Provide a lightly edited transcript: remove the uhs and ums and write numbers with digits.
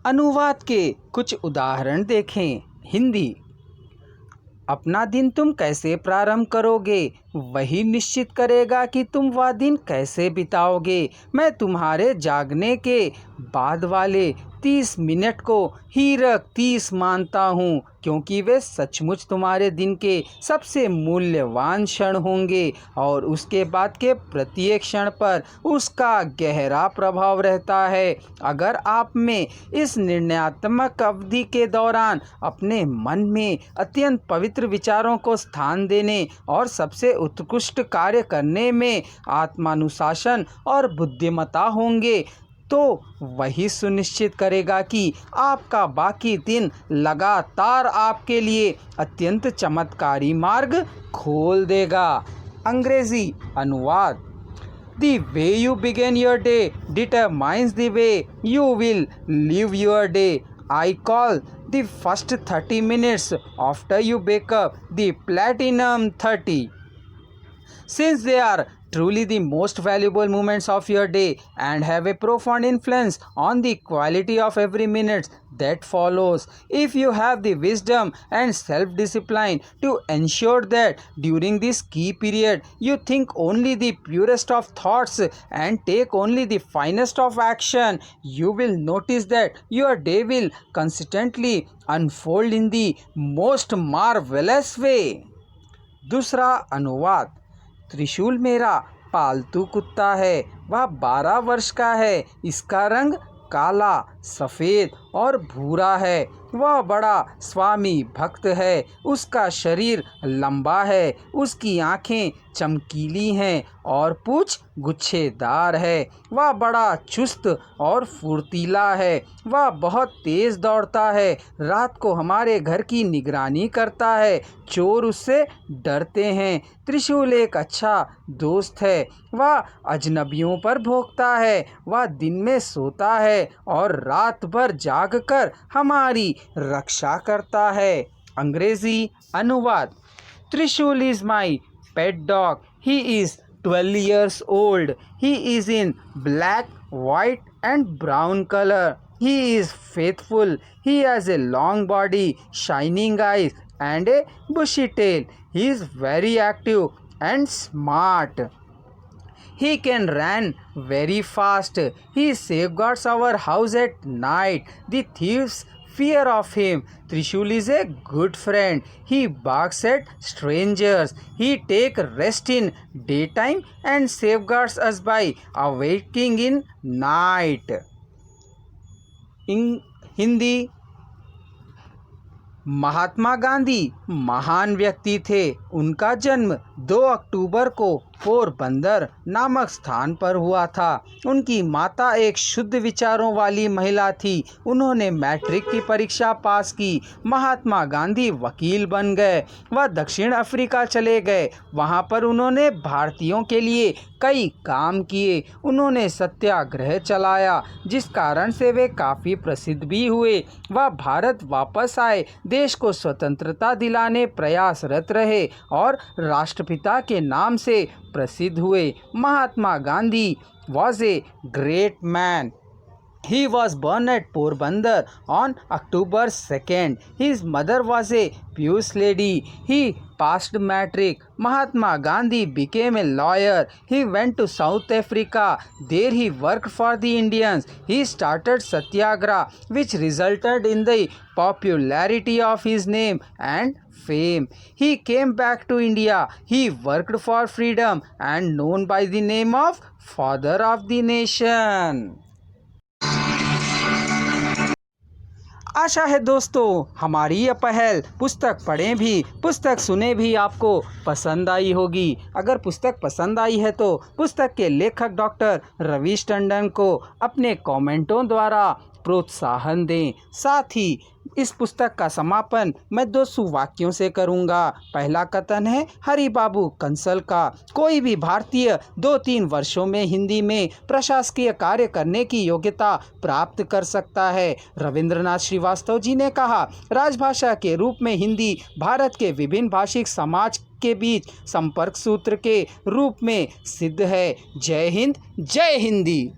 अनुवाद के कुछ उदाहरण देखें। हिंदी। अपना दिन तुम कैसे प्रारंभ करोगे, वही निश्चित करेगा कि तुम वह दिन कैसे बिताओगे। मैं तुम्हारे जागने के बाद वाले 30 मिनट को हीरक 30 मानता हूँ, क्योंकि वे सचमुच तुम्हारे दिन के सबसे मूल्यवान क्षण होंगे और उसके बाद के प्रत्येक क्षण पर उसका गहरा प्रभाव रहता है। अगर आप में इस निर्णयात्मक अवधि के दौरान अपने मन में अत्यंत पवित्र विचारों को स्थान देने और सबसे उत्कृष्ट कार्य करने में आत्मानुशासन और बुद्धिमत्ता होंगे, तो वही सुनिश्चित करेगा कि आपका बाकी दिन लगातार आपके लिए अत्यंत चमत्कारी मार्ग खोल देगा। अंग्रेजी अनुवाद। The way you begin your day determines the way you will live your day. I call the first 30 minutes after you wake up the Platinum 30. Since they are truly the most valuable moments of your day and have a profound influence on the quality of every minute that follows. If you have the wisdom and self-discipline to ensure that during this key period you think only the purest of thoughts and take only the finest of action, you will notice that your day will consistently unfold in the most marvelous way. दूसरा अनुवाद। त्रिशूल मेरा पालतू कुत्ता है। वह 12 वर्ष का है। इसका रंग काला, सफ़ेद और भूरा है। वह बड़ा स्वामी भक्त है। उसका शरीर लंबा है। उसकी आँखें चमकीली हैं और पूँछ गुच्छेदार है। वह बड़ा चुस्त और फुर्तीला है। वह बहुत तेज़ दौड़ता है। रात को हमारे घर की निगरानी करता है। चोर उससे डरते हैं। त्रिशूल एक अच्छा दोस्त है। वह अजनबियों पर भौंकता है। वह दिन में सोता है और रात भर जागकर हमारी रक्षा करता है। अंग्रेजी अनुवाद। त्रिशूल is my pet dog. He is 12 years old. He is in black, white and brown color. He is faithful. He has a long body, shining eyes and a bushy tail. He is very active and smart. He can run very fast. He safeguards our house at night. The thieves fear of him. Trishul is a good friend. He barks at strangers. He takes rest in daytime and safeguards us by awaking in night. In Hindi. Mahatma Gandhi महान व्यक्ति थे। उनका जन्म 2 अक्टूबर को पोरबंदर नामक स्थान पर हुआ था। उनकी माता एक शुद्ध विचारों वाली महिला थी। उन्होंने मैट्रिक की परीक्षा पास की। महात्मा गांधी वकील बन गए। वह दक्षिण अफ्रीका चले गए। वहां पर उन्होंने भारतीयों के लिए कई काम किए। उन्होंने सत्याग्रह चलाया, जिस कारण से वे काफ़ी प्रसिद्ध भी हुए। वह भारत वापस आए, देश को स्वतंत्रता दिलाने प्रयासरत रहे और राष्ट्रपिता के नाम से प्रसिद्ध हुए। Mahatma Gandhi was a great man. He was born at Porbandar on October 2nd. His mother was a pious lady. He passed matric. Mahatma Gandhi became a lawyer. He went to South Africa. There he worked for the Indians. He started Satyagraha, which resulted in the popularity of his name and fame. He came back to India. He worked for freedom and known by the name of Father of the Nation. आशा है दोस्तों हमारी यह पहल पुस्तक पढ़ें भी पुस्तक सुने भी आपको पसंद आई होगी। अगर पुस्तक पसंद आई है तो पुस्तक के लेखक डॉक्टर रवीश टंडन को अपने कमेंटों द्वारा प्रोत्साहन दें। साथ ही इस पुस्तक का समापन मैं 2 वाक्यों से करूंगा। पहला कथन है हरि बाबू कंसल का। कोई भी भारतीय 2-3 वर्षों में हिंदी में प्रशासकीय कार्य करने की योग्यता प्राप्त कर सकता है। रविंद्रनाथ श्रीवास्तव जी ने कहा, राजभाषा के रूप में हिंदी भारत के विभिन्न भाषिक समाज के बीच संपर्क सूत्र के रूप में सिद्ध है। जय हिंद, जय हिंदी।